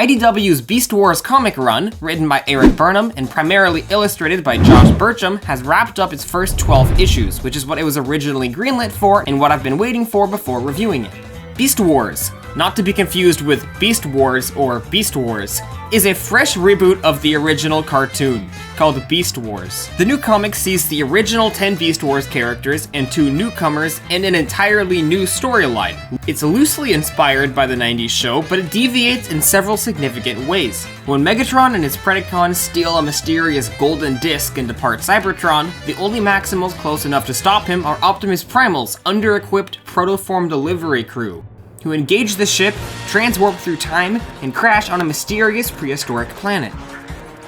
IDW's Beast Wars comic run, written by Eric Burnham and primarily illustrated by Josh Burcham, has wrapped up its first 12 issues, which is what it was originally greenlit for and what I've been waiting for before reviewing it. Beast Wars, not to be confused with Beast Wars or Beast Wars, is a fresh reboot of the original cartoon, called Beast Wars. The new comic sees the original 10 Beast Wars characters and 2 newcomers in an entirely new storyline. It's loosely inspired by the 90s show, but it deviates in several significant ways. When Megatron and his Predacons steal a mysterious golden disc and depart Cybertron, the only Maximals close enough to stop him are Optimus Primal's under-equipped protoform delivery crew, who engage the ship, transwarp through time, and crash on a mysterious prehistoric planet.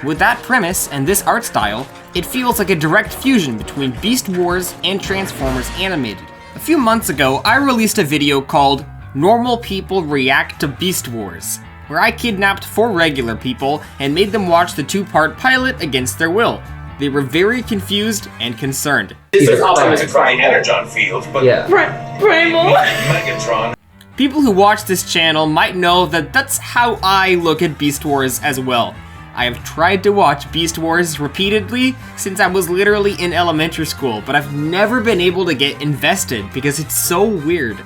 With that premise and this art style, it feels like a direct fusion between Beast Wars and Transformers Animated. A few months ago, I released a video called Normal People React to Beast Wars, where I kidnapped 4 regular people and made them watch the 2-part pilot against their will. They were very confused and concerned. This is Optimus Primal. Energon field, but Primal. Megatron. People who watch this channel might know that that's how I look at Beast Wars as well. I have tried to watch Beast Wars repeatedly since I was literally in elementary school, but I've never been able to get invested because it's so weird.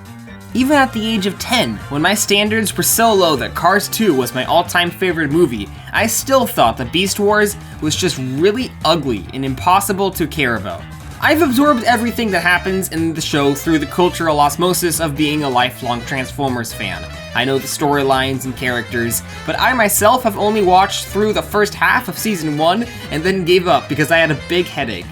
Even at the age of 10, when my standards were so low that Cars 2 was my all-time favorite movie, I still thought that Beast Wars was just really ugly and impossible to care about. I've absorbed everything that happens in the show through the cultural osmosis of being a lifelong Transformers fan. I know the storylines and characters, but I myself have only watched through the first half of season 1 and then gave up because I had a big headache.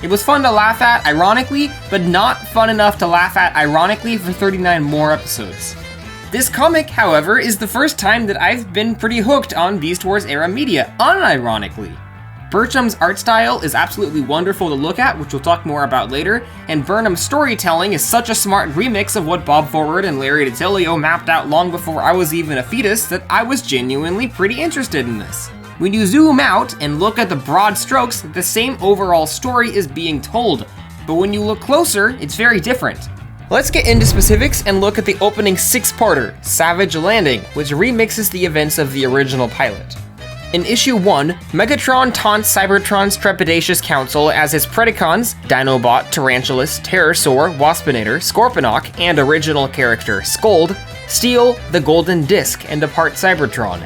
It was fun to laugh at, ironically, but not fun enough to laugh at, ironically, for 39 more episodes. This comic, however, is the first time that I've been pretty hooked on Beast Wars era media, unironically. Burcham's art style is absolutely wonderful to look at, which we'll talk more about later, and Burnham's storytelling is such a smart remix of what Bob Forward and Larry DiTillio mapped out long before I was even a fetus that I was genuinely pretty interested in this. When you zoom out and look at the broad strokes, the same overall story is being told, but when you look closer, it's very different. Let's get into specifics and look at the opening 6-parter, Savage Landing, which remixes the events of the original pilot. In issue 1, Megatron taunts Cybertron's trepidatious council as his Predacons, Dinobot, Tarantulas, Terrorsaur, Waspinator, Scorponok, and original character Scold, steal the Golden Disc and depart Cybertron.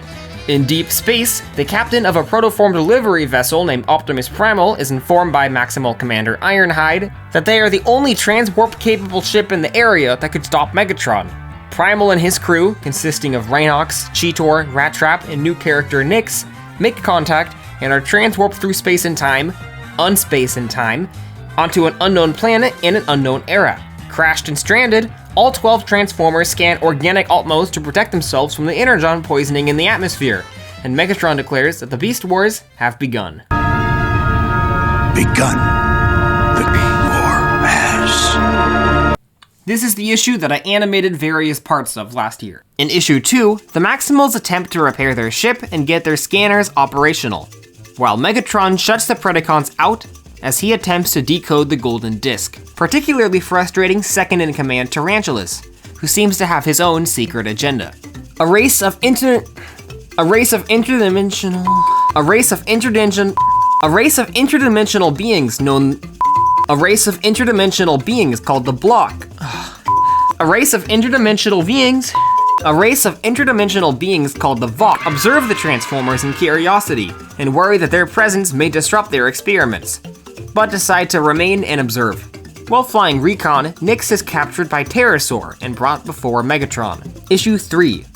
In deep space, the captain of a protoform delivery vessel named Optimus Primal is informed by Maximal Commander Ironhide that they are the only transwarp-capable ship in the area that could stop Megatron. Primal and his crew, consisting of Rhinox, Cheetor, Rattrap, and new character Nyx, make contact and are transwarped through space and time, unspace and time, onto an unknown planet in an unknown era. Crashed and stranded, all 12 Transformers scan organic alt modes to protect themselves from the energon poisoning in the atmosphere, and Megatron declares that the Beast Wars have begun. The war has. This is the issue that I animated various parts of last year. In issue 2, the Maximals attempt to repair their ship and get their scanners operational, while Megatron shuts the Predacons out as he attempts to decode the Golden Disc, particularly frustrating second-in-command Tarantulas, who seems to have his own secret agenda. A race of interdimensional beings called the Block. A race of interdimensional beings called the Vok observe the Transformers in curiosity and worry that their presence may disrupt their experiments, but decide to remain and observe. While flying recon, Nyx is captured by Terrorsaur and brought before Megatron. Issue 3.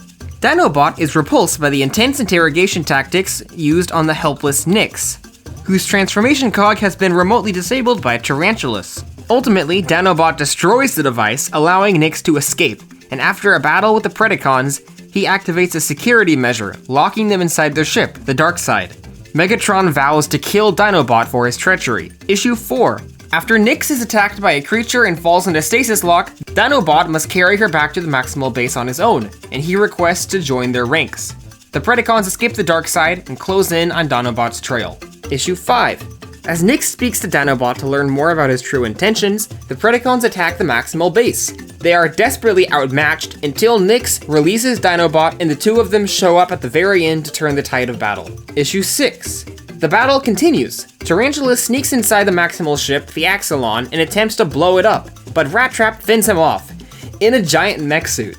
Dinobot is repulsed by the intense interrogation tactics used on the helpless Nyx, whose transformation cog has been remotely disabled by Tarantulas. Ultimately, Dinobot destroys the device, allowing Nyx to escape, and after a battle with the Predacons, he activates a security measure, locking them inside their ship, the Dark Side. Megatron vows to kill Dinobot for his treachery. Issue 4. After Nyx is attacked by a creature and falls into stasis lock, Dinobot must carry her back to the Maximal base on his own, and he requests to join their ranks. The Predacons escape the Dark Side and close in on Dinobot's trail. Issue 5. As Nyx speaks to Dinobot to learn more about his true intentions, the Predacons attack the Maximal base. They are desperately outmatched until Nyx releases Dinobot and the two of them show up at the very end to turn the tide of battle. Issue 6. The battle continues. Tarantula sneaks inside the Maximal ship, the Axelon, and attempts to blow it up, but Rat Trap fends him off, in a giant mech suit.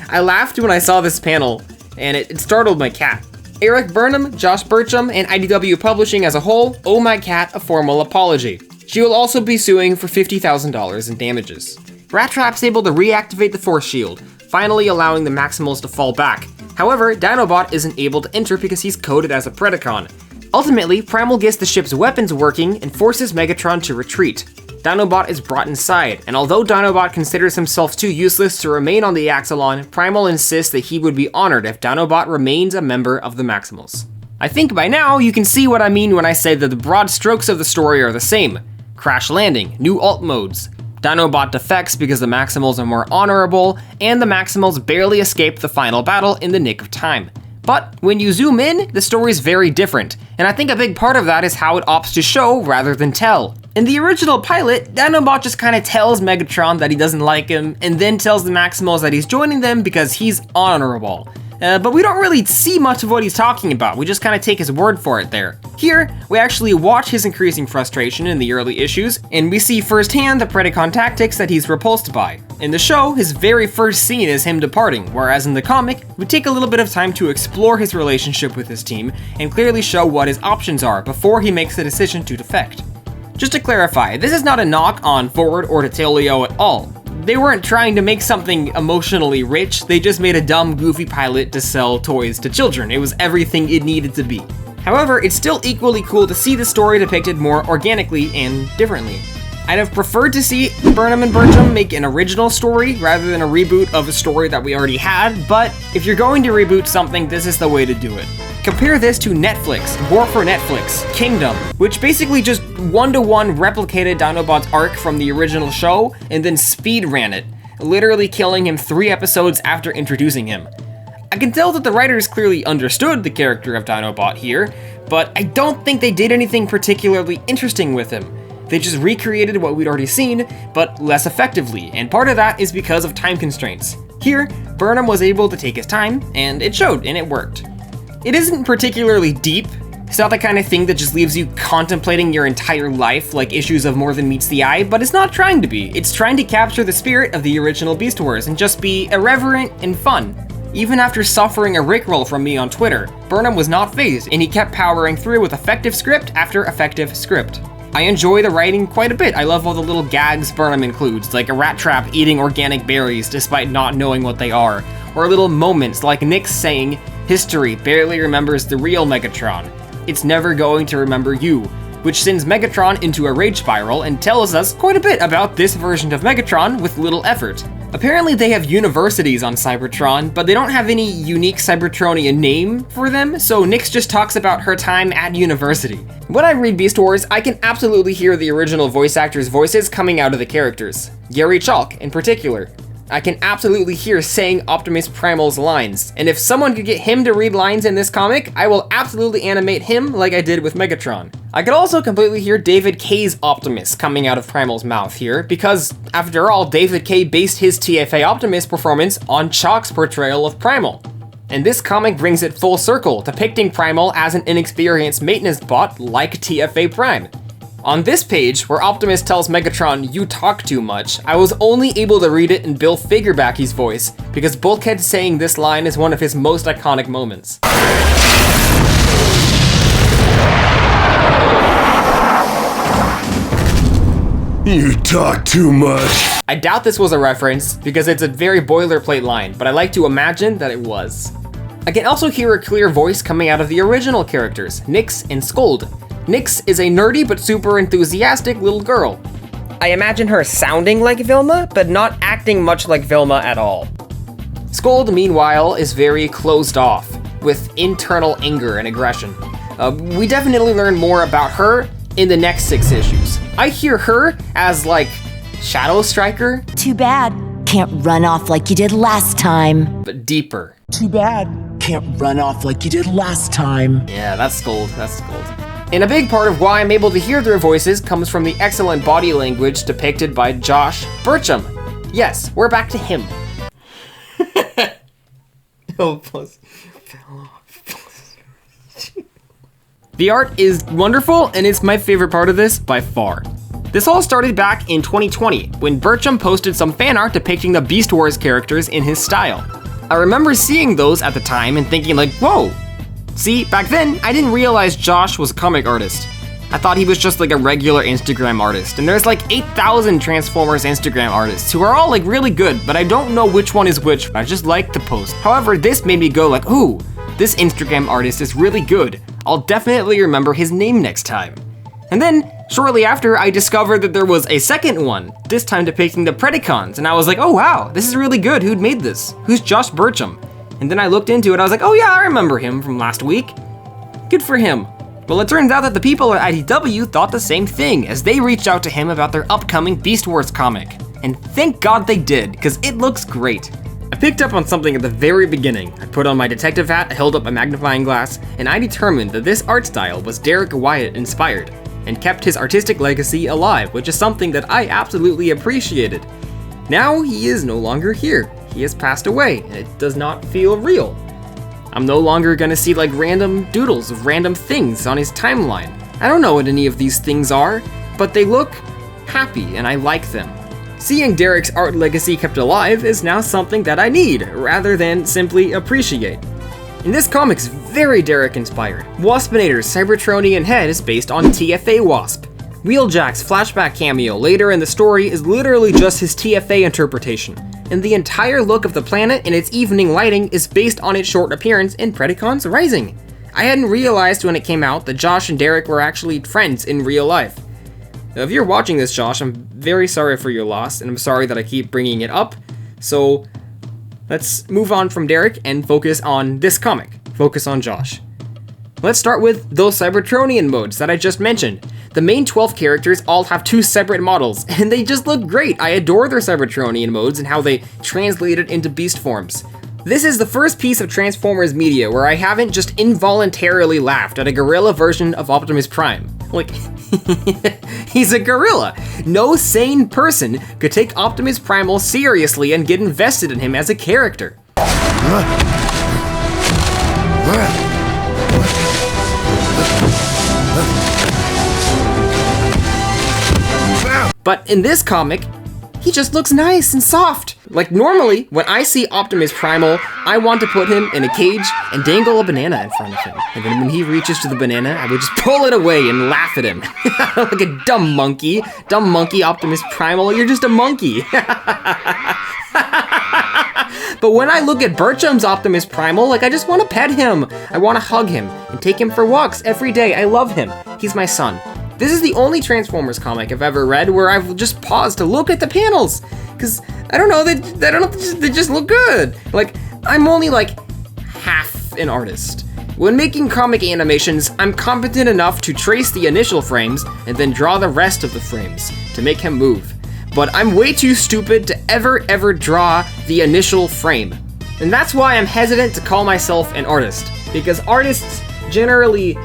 I laughed when I saw this panel, and it startled my cat. Eric Burnham, Josh Burcham, and IDW Publishing as a whole owe my cat a formal apology. She will also be suing for $50,000 in damages. Rat Trap's able to reactivate the force shield, finally allowing the Maximals to fall back. However, Dinobot isn't able to enter because he's coded as a Predacon. Ultimately, Primal gets the ship's weapons working and forces Megatron to retreat. Dinobot is brought inside, and although Dinobot considers himself too useless to remain on the Axelon, Primal insists that he would be honored if Dinobot remains a member of the Maximals. I think by now you can see what I mean when I say that the broad strokes of the story are the same. Crash landing, new alt modes, Dinobot defects because the Maximals are more honorable, and the Maximals barely escape the final battle in the nick of time. But when you zoom in, the story's very different, and I think a big part of that is how it opts to show rather than tell. In the original pilot, Dinobot just kinda tells Megatron that he doesn't like him, and then tells the Maximals that he's joining them because he's honorable. But we don't really see much of what he's talking about, we just kinda take his word for it there. Here, we actually watch his increasing frustration in the early issues, and we see firsthand the Predacon tactics that he's repulsed by. In the show, his very first scene is him departing, whereas in the comic, we take a little bit of time to explore his relationship with his team, and clearly show what his options are before he makes the decision to defect. Just to clarify, this is not a knock on Forward or Detilio at all. They weren't trying to make something emotionally rich, they just made a dumb, goofy pilot to sell toys to children. It was everything it needed to be. However, it's still equally cool to see the story depicted more organically and differently. I'd have preferred to see Burnham and Burcham make an original story rather than a reboot of a story that we already had, but if you're going to reboot something, this is the way to do it. Compare this to Netflix, War for Netflix, Kingdom, which basically just one-to-one replicated Dinobot's arc from the original show and then speed ran it, literally killing him 3 episodes after introducing him. I can tell that the writers clearly understood the character of Dinobot here, but I don't think they did anything particularly interesting with him. They just recreated what we'd already seen, but less effectively, and part of that is because of time constraints. Here, Burnham was able to take his time, and it showed, and it worked. It isn't particularly deep. It's not the kind of thing that just leaves you contemplating your entire life like issues of More Than Meets the Eye, but it's not trying to be. It's trying to capture the spirit of the original Beast Wars and just be irreverent and fun. Even after suffering a rickroll from me on Twitter, Burnham was not fazed, and he kept powering through with effective script after effective script. I enjoy the writing quite a bit. I love all the little gags Burnham includes, like a rat trap eating organic berries despite not knowing what they are, or little moments like Nyx saying, "History barely remembers the real Megatron. It's never going to remember you," which sends Megatron into a rage spiral and tells us quite a bit about this version of Megatron with little effort. Apparently they have universities on Cybertron, but they don't have any unique Cybertronian name for them, so Nyx just talks about her time at university. When I read Beast Wars, I can absolutely hear the original voice actors' voices coming out of the characters. Gary Chalk, in particular. I can absolutely hear saying Optimus Primal's lines, and if someone could get him to read lines in this comic, I will absolutely animate him like I did with Megatron. I could also completely hear David K's Optimus coming out of Primal's mouth here, because, after all, David K based his TFA Optimus performance on Chalk's portrayal of Primal. And this comic brings it full circle, depicting Primal as an inexperienced maintenance bot like TFA Prime. On this page, where Optimus tells Megatron, "You talk too much," I was only able to read it in Bill Figurbacky's voice, because Bulkhead saying this line is one of his most iconic moments. You talk too much. I doubt this was a reference, because it's a very boilerplate line, but I like to imagine that it was. I can also hear a clear voice coming out of the original characters, Nyx and Scold. Nyx is a nerdy but super enthusiastic little girl. I imagine her sounding like Vilma, but not acting much like Vilma at all. Scold, meanwhile, is very closed off, with internal anger and aggression. We definitely learn more about her in the next 6 issues. I hear her as, like, Shadow Striker. Too bad. Can't run off like you did last time. But deeper. Too bad. Can't run off like you did last time. Yeah, that's Scold, that's Scold. And a big part of why I'm able to hear their voices comes from the excellent body language depicted by Josh Burcham. Yes, we're back to him. The art is wonderful, and it's my favorite part of this by far. This all started back in 2020, when Burcham posted some fan art depicting the Beast Wars characters in his style. I remember seeing those at the time and thinking like, whoa. See, back then, I didn't realize Josh was a comic artist. I thought he was just like a regular Instagram artist, and there's like 8,000 Transformers Instagram artists who are all like really good, but I don't know which one is which, I just like the post. However, this made me go like, ooh, this Instagram artist is really good. I'll definitely remember his name next time. And then, shortly after, I discovered that there was a second one, this time depicting the Predacons, and I was like, oh wow, this is really good, who'd made this? Who's Josh Burcham? And then I looked into it, I was like, oh yeah, I remember him from last week. Good for him. Well, it turns out that the people at IDW thought the same thing, as they reached out to him about their upcoming Beast Wars comic. And thank God they did, because it looks great. I picked up on something at the very beginning. I put on my detective hat, I held up my magnifying glass, and I determined that this art style was Derek Wyatt inspired, and kept his artistic legacy alive, which is something that I absolutely appreciated. Now he is no longer here. He has passed away, and it does not feel real. I'm no longer gonna see like random doodles of random things on his timeline. I don't know what any of these things are, but they look happy and I like them. Seeing Derek's art legacy kept alive is now something that I need, rather than simply appreciate. And this comic's very Derek inspired. Waspinator's Cybertronian head is based on TFA Wasp. Wheeljack's flashback cameo later in the story is literally just his TFA interpretation. And the entire look of the planet and its evening lighting is based on its short appearance in Predacons Rising. I hadn't realized when it came out that Josh and Derek were actually friends in real life. Now, if you're watching this, Josh, I'm very sorry for your loss, and I'm sorry that I keep bringing it up. So let's move on from Derek and focus on this comic. Focus on Josh. Let's start with those Cybertronian modes that I just mentioned. The main 12 characters all have 2 separate models, and they just look great. I adore their Cybertronian modes and how they translate it into beast forms. This is the first piece of Transformers media where I haven't just involuntarily laughed at a gorilla version of Optimus Prime. Like, he's a gorilla. No sane person could take Optimus Primal seriously and get invested in him as a character. But in this comic, he just looks nice and soft. Like normally, when I see Optimus Primal, I want to put him in a cage and dangle a banana in front of him. And then when he reaches to the banana, I would just pull it away and laugh at him. Like a dumb monkey. Dumb monkey Optimus Primal, you're just a monkey. But when I look at Burcham's Optimus Primal, like I just want to pet him. I want to hug him and take him for walks every day. I love him. He's my son. This is the only Transformers comic I've ever read where I've just paused to look at the panels, because I don't know, they just look good. Like, I'm only like half an artist. When making comic animations, I'm competent enough to trace the initial frames and then draw the rest of the frames to make him move. But I'm way too stupid to ever draw the initial frame. And that's why I'm hesitant to call myself an artist, because artists generally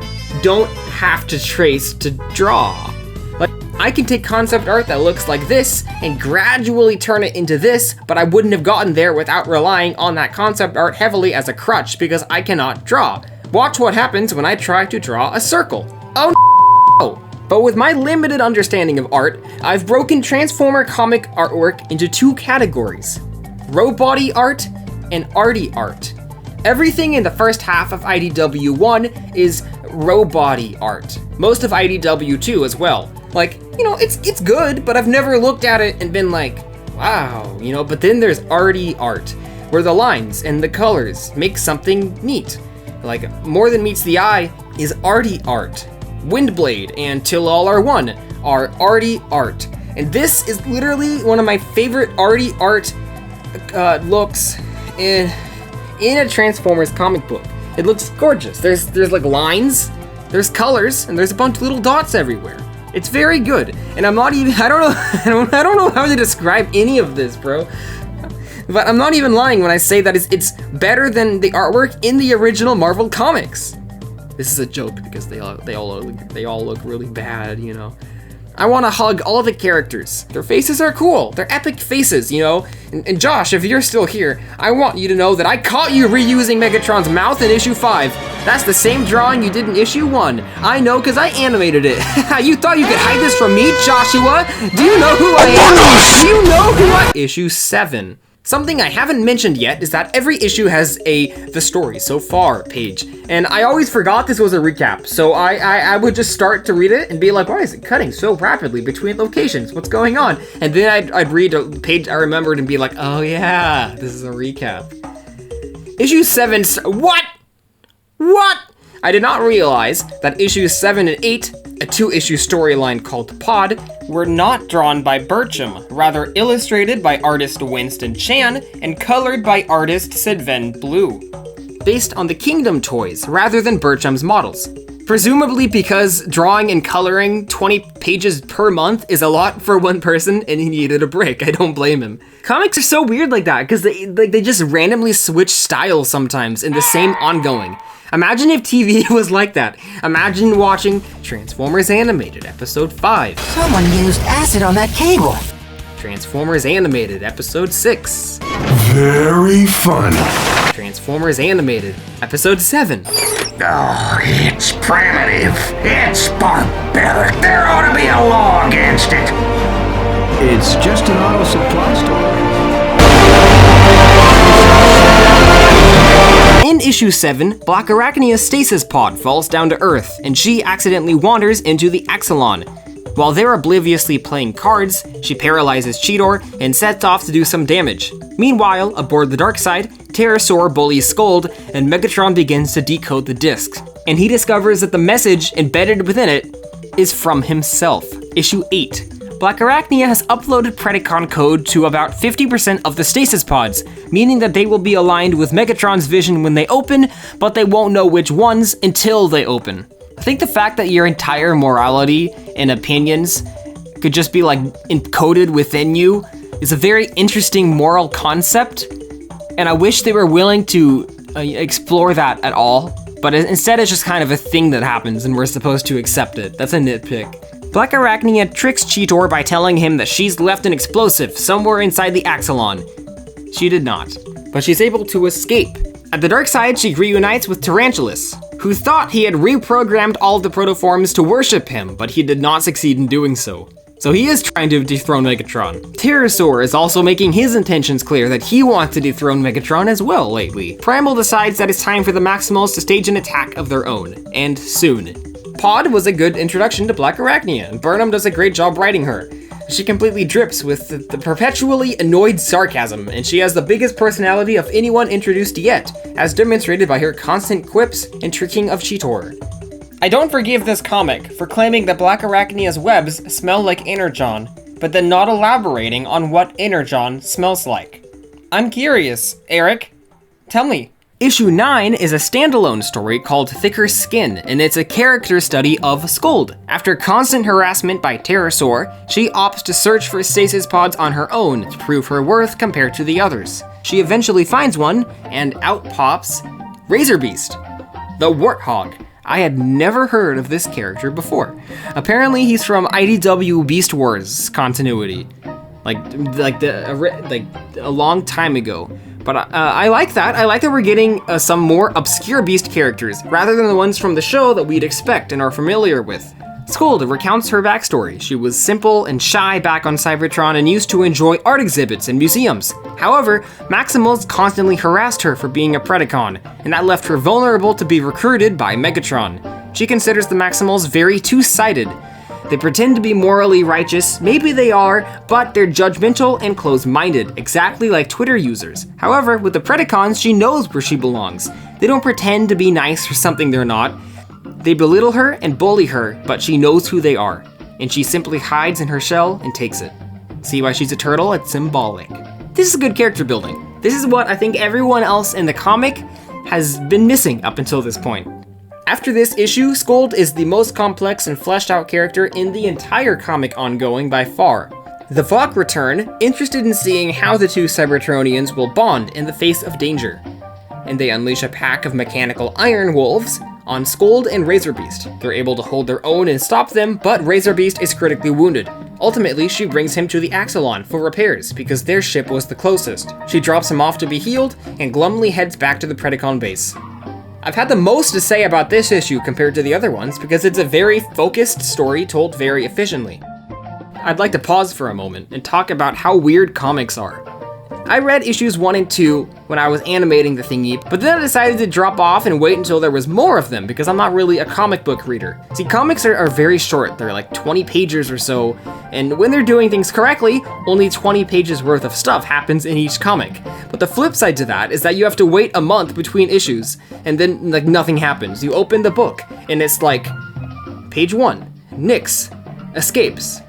don't have to trace to draw. Like, I can take concept art that looks like this and gradually turn it into this, but I wouldn't have gotten there without relying on that concept art heavily as a crutch because I cannot draw. Watch what happens when I try to draw a circle. Oh no! But with my limited understanding of art, I've broken Transformer comic artwork into 2 categories: robot-y art and arty art. Everything in the first half of IDW 1 is robot-y art. Most of IDW 2 as well. Like, you know, it's good, but I've never looked at it and been like, wow, you know, but then there's arty art, where the lines and the colors make something neat. Like, More Than Meets the Eye is arty art. Windblade and Till All Are One are arty art. And this is literally one of my favorite arty art looks in a Transformers comic book. It looks gorgeous. There's like lines, there's colors, and there's a bunch of little dots everywhere. It's very good. And I'm not even, I don't know how to describe any of this, bro. But I'm not even lying when I say that it's better than the artwork in the original Marvel comics. This is a joke because they all look really bad, you know. I want to hug all the characters. Their faces are cool. They're epic faces, you know. And Josh, if you're still here, I want you to know that I caught you reusing Megatron's mouth in issue 5. That's the same drawing you did in issue 1. I know because I animated it. You thought you could hide this from me, Joshua? Do you know who I am? Do you know who I am? Issue 7. Something I haven't mentioned yet is that every issue has a The Story So Far page. And I always forgot this was a recap, so I would just start to read it and be like, why is it cutting so rapidly between locations? What's going on? And then I'd read a page I remembered and be like, oh yeah, this is a recap. Issue 7, what? I did not realize that issues 7 and 8, a 2-issue storyline called Pod, were not drawn by Burcham, rather illustrated by artist Winston Chan and colored by artist Sidven Blue, based on the Kingdom toys rather than Burcham's models. Presumably because drawing and coloring 20 pages per month is a lot for one person and he needed a break. I don't blame him. Comics are so weird like that because they just randomly switch styles sometimes in the same ongoing. Imagine if TV was like that. Imagine watching Transformers Animated Episode 5. Someone used acid on that cable. Transformers Animated Episode 6. Very funny. Transformers Animated Episode 7. Oh, it's primitive. It's barbaric. There ought to be a law against it. It's just an auto supply store. In issue 7, Black Arachnia's stasis pod falls down to Earth, and she accidentally wanders into the Axelon. While they're obliviously playing cards, she paralyzes Cheetor and sets off to do some damage. Meanwhile, aboard the dark side, Pterosaur bullies Scold, and Megatron begins to decode the discs. And he discovers that the message embedded within it is from himself. Issue 8. Black Arachnia has uploaded Predacon code to about 50% of the stasis pods, meaning that they will be aligned with Megatron's vision when they open, but they won't know which ones until they open. I think the fact that your entire morality and opinions could just be like encoded within you is a very interesting moral concept, and I wish they were willing to explore that at all, but instead it's just kind of a thing that happens and we're supposed to accept it. That's a nitpick. Black Arachnia tricks Cheetor by telling him that she's left an explosive somewhere inside the Axelon. She did not, but she's able to escape. At the dark side, she reunites with Tarantulas, who thought he had reprogrammed all of the protoforms to worship him, but he did not succeed in doing so. So he is trying to dethrone Megatron. Pterosaur is also making his intentions clear that he wants to dethrone Megatron as well lately. Primal decides that it's time for the Maximals to stage an attack of their own, and soon. Pod was a good introduction to Black Arachnia, and Burnham does a great job writing her. She completely drips with the perpetually annoyed sarcasm, and she has the biggest personality of anyone introduced yet, as demonstrated by her constant quips and tricking of Cheetor. I don't forgive this comic for claiming that Black Arachnia's webs smell like Energon, but then not elaborating on what Energon smells like. I'm curious, Eric. Tell me. Issue 9 is a standalone story called Thicker Skin, and it's a character study of Scold. After constant harassment by Pterosaur, she opts to search for stasis pods on her own to prove her worth compared to the others. She eventually finds one, and out pops Razor Beast, the Warthog. I had never heard of this character before. Apparently he's from IDW Beast Wars continuity, like a long time ago. But I like that. I like that we're getting some more obscure Beast characters, rather than the ones from the show that we'd expect and are familiar with. Scold recounts her backstory. She was simple and shy back on Cybertron and used to enjoy art exhibits and museums. However, Maximals constantly harassed her for being a Predacon, and that left her vulnerable to be recruited by Megatron. She considers the Maximals very two-sided. They pretend to be morally righteous, maybe they are, but they're judgmental and closed-minded, exactly like Twitter users. However, with the Predacons, she knows where she belongs. They don't pretend to be nice or something they're not. They belittle her and bully her, but she knows who they are, and she simply hides in her shell and takes it. See why she's a turtle? It's symbolic. This is good character building. This is what I think everyone else in the comic has been missing up until this point. After this issue, Scold is the most complex and fleshed out character in the entire comic ongoing by far. The Vok return, interested in seeing how the two Cybertronians will bond in the face of danger. And they unleash a pack of mechanical iron wolves, on Scold and Razorbeast. They're able to hold their own and stop them, but Razorbeast is critically wounded. Ultimately, she brings him to the Axelon for repairs because their ship was the closest. She drops him off to be healed and glumly heads back to the Predacon base. I've had the most to say about this issue compared to the other ones because it's a very focused story told very efficiently. I'd like to pause for a moment and talk about how weird comics are. I read issues 1 and 2 when I was animating the thingy, but then I decided to drop off and wait until there was more of them because I'm not really a comic book reader. See, comics are very short, they're like 20 pages or so, and when they're doing things correctly, only 20 pages worth of stuff happens in each comic. But the flip side to that is that you have to wait a month between issues, and then like nothing happens. You open the book, and it's like, page 1, Nyx escapes,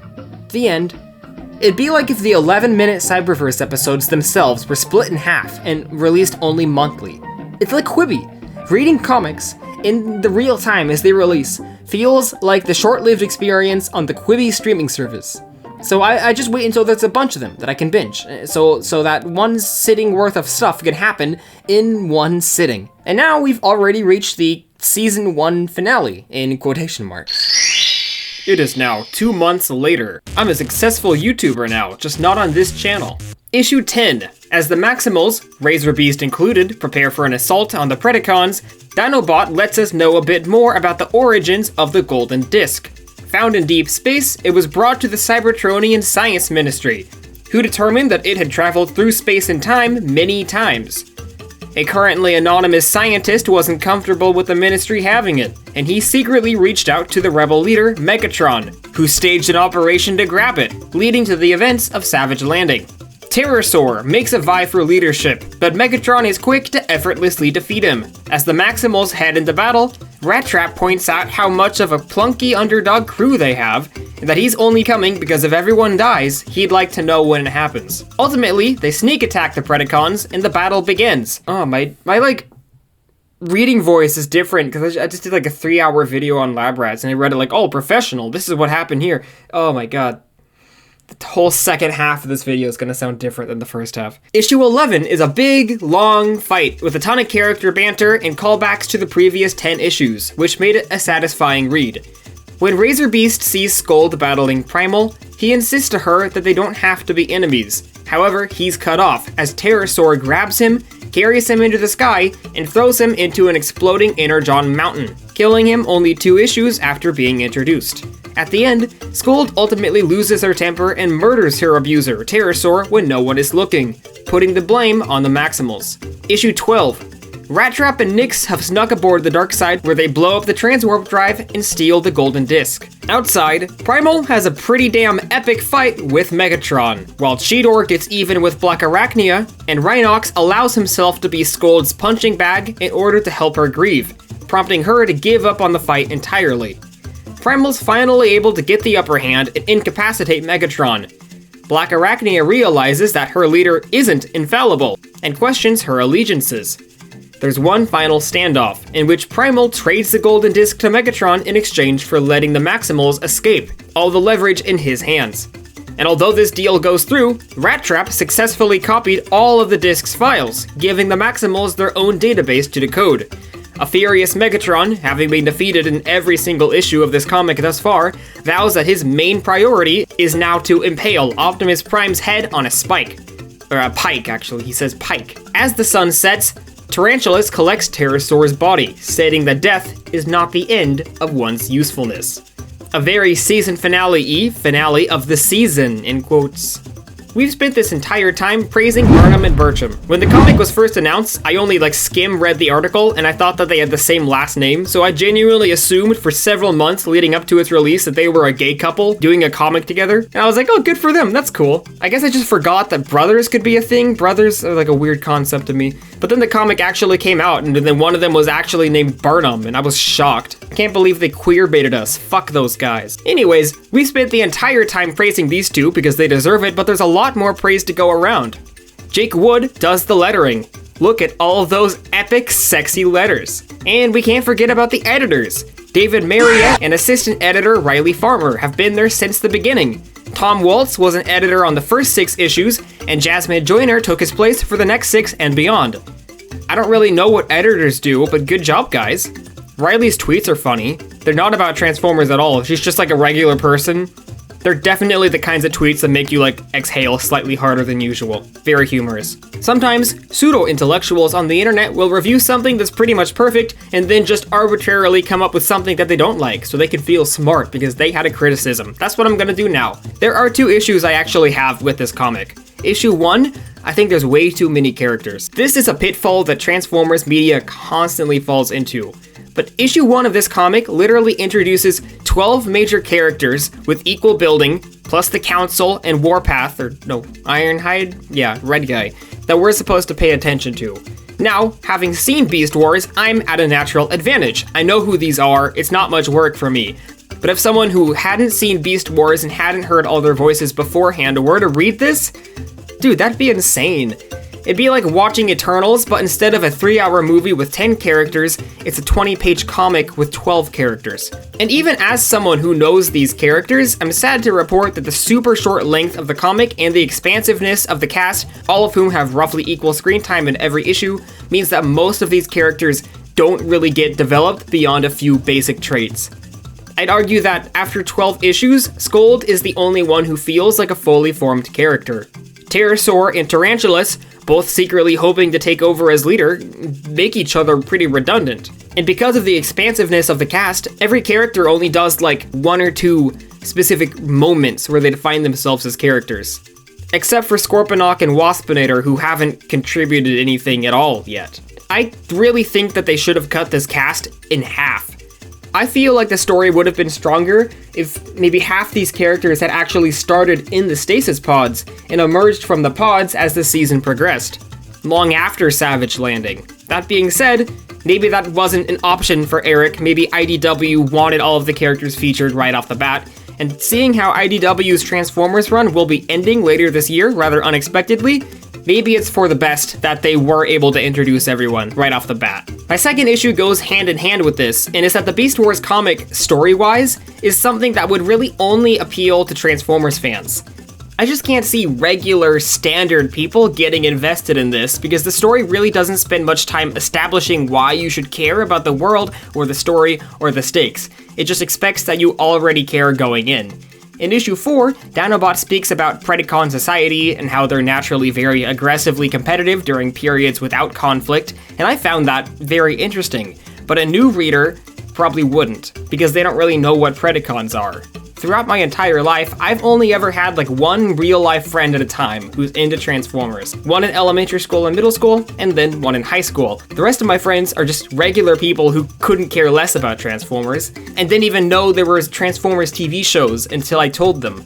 the end. It'd be like if the 11-minute Cyberverse episodes themselves were split in half and released only monthly. It's like Quibi. Reading comics in the real time as they release feels like the short-lived experience on the Quibi streaming service. So I just wait until there's a bunch of them that I can binge, so that one sitting worth of stuff can happen in one sitting. And now we've already reached the Season 1 finale, in quotation marks. It is now 2 months later. I'm a successful YouTuber now, just not on this channel. Issue 10. As the Maximals, Razorbeast included, prepare for an assault on the Predacons, Dinobot lets us know a bit more about the origins of the Golden Disc. Found in deep space, it was brought to the Cybertronian Science Ministry, who determined that it had traveled through space and time many times. A currently anonymous scientist wasn't comfortable with the Ministry having it, and he secretly reached out to the rebel leader, Megatron, who staged an operation to grab it, leading to the events of Savage Landing. Terrorsaur makes a vie for leadership, but Megatron is quick to effortlessly defeat him. As the Maximals head into battle, Rattrap points out how much of a plunky underdog crew they have, and that he's only coming because if everyone dies, he'd like to know when it happens. Ultimately, they sneak attack the Predacons, and the battle begins. Oh, my reading voice is different, because I just did like a 3-hour video on lab rats, and I read it like, oh, professional, this is what happened here. Oh my god. The whole second half of this video is going to sound different than the first half. Issue 11 is a big, long fight with a ton of character banter and callbacks to the previous 10 issues, which made it a satisfying read. When Razorbeast sees Scold battling Primal, he insists to her that they don't have to be enemies. However, he's cut off as Terrorsaur grabs him, carries him into the sky, and throws him into an exploding Energon mountain, killing him only 2 issues after being introduced. At the end, Scold ultimately loses her temper and murders her abuser, Terrorsaur, when no one is looking, putting the blame on the Maximals. Issue 12. Rattrap and Nyx have snuck aboard the dark side where they blow up the transwarp drive and steal the Golden Disc. Outside, Primal has a pretty damn epic fight with Megatron, while Cheetor gets even with Black Arachnia, and Rhinox allows himself to be Scold's punching bag in order to help her grieve, prompting her to give up on the fight entirely. Primal's finally able to get the upper hand and incapacitate Megatron. Black Arachnia realizes that her leader isn't infallible, and questions her allegiances. There's one final standoff, in which Primal trades the Golden Disc to Megatron in exchange for letting the Maximals escape, all the leverage in his hands. And although this deal goes through, Rattrap successfully copied all of the Disc's files, giving the Maximals their own database to decode. A furious Megatron, having been defeated in every single issue of this comic thus far, vows that his main priority is now to impale Optimus Prime's head on a spike. Or a pike, actually, he says pike. As the sun sets, Tarantulas collects Terrorsaur's body, stating that death is not the end of one's usefulness. A very season finale-y finale of the season, in quotes. We've spent this entire time praising Burnham and Bertram. When the comic was first announced, I only read the article and I thought that they had the same last name, so I genuinely assumed for several months leading up to its release that they were a gay couple doing a comic together. And I was like, oh, good for them, that's cool. I guess I just forgot that brothers could be a thing. Brothers are like a weird concept to me. But then the comic actually came out and then one of them was actually named Burnham and I was shocked. I can't believe they queer-baited us. Fuck those guys. Anyways, we spent the entire time praising these two because they deserve it, but there's a lot more praise to go around. Jake Wood does the lettering. Look at all of those epic, sexy letters. And we can't forget about the editors. David Mariette and assistant editor Riley Farmer have been there since the beginning. Tom Waltz was an editor on the first 6 issues, and Jasmine Joyner took his place for the next 6 and beyond. I don't really know what editors do, but good job, guys. Riley's tweets are funny. They're not about Transformers at all. She's just like a regular person. They're definitely the kinds of tweets that make you like exhale slightly harder than usual. Very humorous. Sometimes, pseudo-intellectuals on the internet will review something that's pretty much perfect and then just arbitrarily come up with something that they don't like so they can feel smart because they had a criticism. That's what I'm gonna do now. There are 2 issues I actually have with this comic. Issue 1, I think there's way too many characters. This is a pitfall that Transformers media constantly falls into. But issue 1 of this comic literally introduces 12 major characters with equal building, plus the Council and Warpath, or no, Ironhide? Yeah, red guy, that we're supposed to pay attention to. Now, having seen Beast Wars, I'm at a natural advantage. I know who these are, it's not much work for me. But if someone who hadn't seen Beast Wars and hadn't heard all their voices beforehand were to read this, dude, that'd be insane. It'd be like watching Eternals, but instead of a 3-hour movie with 10 characters, it's a 20-page comic with 12 characters. And even as someone who knows these characters, I'm sad to report that the super short length of the comic and the expansiveness of the cast, all of whom have roughly equal screen time in every issue, means that most of these characters don't really get developed beyond a few basic traits. I'd argue that after 12 issues, Scold is the only one who feels like a fully formed character. Pterosaur and Tarantulas, both secretly hoping to take over as leader, make each other pretty redundant. And because of the expansiveness of the cast, every character only does like 1 or 2 specific moments where they define themselves as characters. Except for Scorponok and Waspinator, who haven't contributed anything at all yet. I really think that they should have cut this cast in half. I feel like the story would have been stronger if maybe half these characters had actually started in the stasis pods and emerged from the pods as the season progressed, long after Savage Landing. That being said, maybe that wasn't an option for Eric. Maybe IDW wanted all of the characters featured right off the bat, and seeing how IDW's Transformers run will be ending later this year rather unexpectedly, maybe it's for the best that they were able to introduce everyone right off the bat. My second issue goes hand in hand with this, and is that the Beast Wars comic, story-wise, is something that would really only appeal to Transformers fans. I just can't see regular, standard people getting invested in this because the story really doesn't spend much time establishing why you should care about the world or the story or the stakes. It just expects that you already care going in. In issue 4, Dinobot speaks about Predacon society and how they're naturally very aggressively competitive during periods without conflict, and I found that very interesting. But a new reader probably wouldn't, because they don't really know what Predacons are. Throughout my entire life, I've only ever had like one real-life friend at a time who's into Transformers. One in elementary school and middle school, and then one in high school. The rest of my friends are just regular people who couldn't care less about Transformers, and didn't even know there were Transformers TV shows until I told them.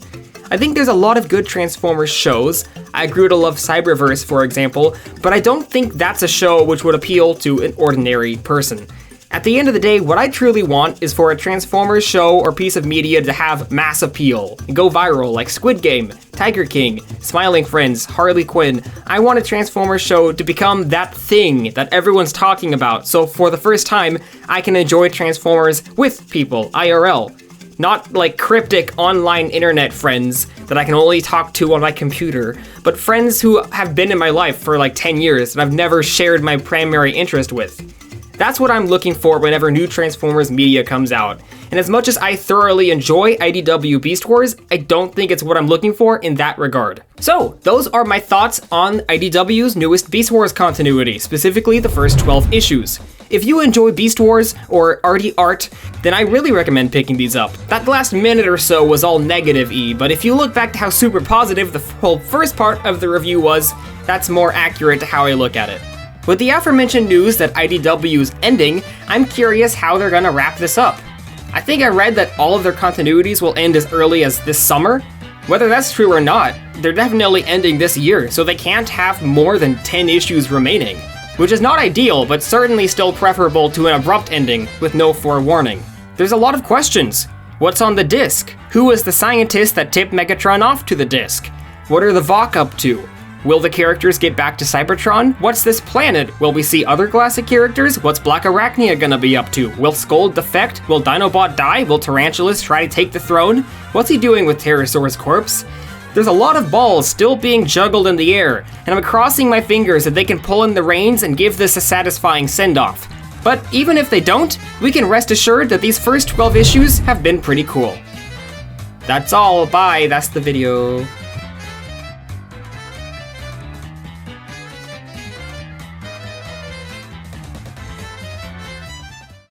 I think there's a lot of good Transformers shows. I grew to love Cyberverse, for example, but I don't think that's a show which would appeal to an ordinary person. At the end of the day, what I truly want is for a Transformers show or piece of media to have mass appeal and go viral like Squid Game, Tiger King, Smiling Friends, Harley Quinn. I want a Transformers show to become that thing that everyone's talking about, so for the first time, I can enjoy Transformers with people, IRL. Not like cryptic online internet friends that I can only talk to on my computer, but friends who have been in my life for like 10 years and I've never shared my primary interest with. That's what I'm looking for whenever new Transformers media comes out. And as much as I thoroughly enjoy IDW Beast Wars, I don't think it's what I'm looking for in that regard. So, those are my thoughts on IDW's newest Beast Wars continuity, specifically the first 12 issues. If you enjoy Beast Wars or arty art, then I really recommend picking these up. That last minute or so was all negative-y, but if you look back to how super positive the whole first part of the review was, that's more accurate to how I look at it. With the aforementioned news that IDW's ending, I'm curious how they're gonna wrap this up. I think I read that all of their continuities will end as early as this summer. Whether that's true or not, they're definitely ending this year, so they can't have more than 10 issues remaining. Which is not ideal, but certainly still preferable to an abrupt ending with no forewarning. There's a lot of questions. What's on the disc? Who was the scientist that tipped Megatron off to the disc? What are the Vok up to? Will the characters get back to Cybertron? What's this planet? Will we see other classic characters? What's Black Arachnia gonna be up to? Will Scold defect? Will Dinobot die? Will Tarantulas try to take the throne? What's he doing with Pterosaur's corpse? There's a lot of balls still being juggled in the air, and I'm crossing my fingers that they can pull in the reins and give this a satisfying send-off. But even if they don't, we can rest assured that these first 12 issues have been pretty cool. That's all, bye, that's the video.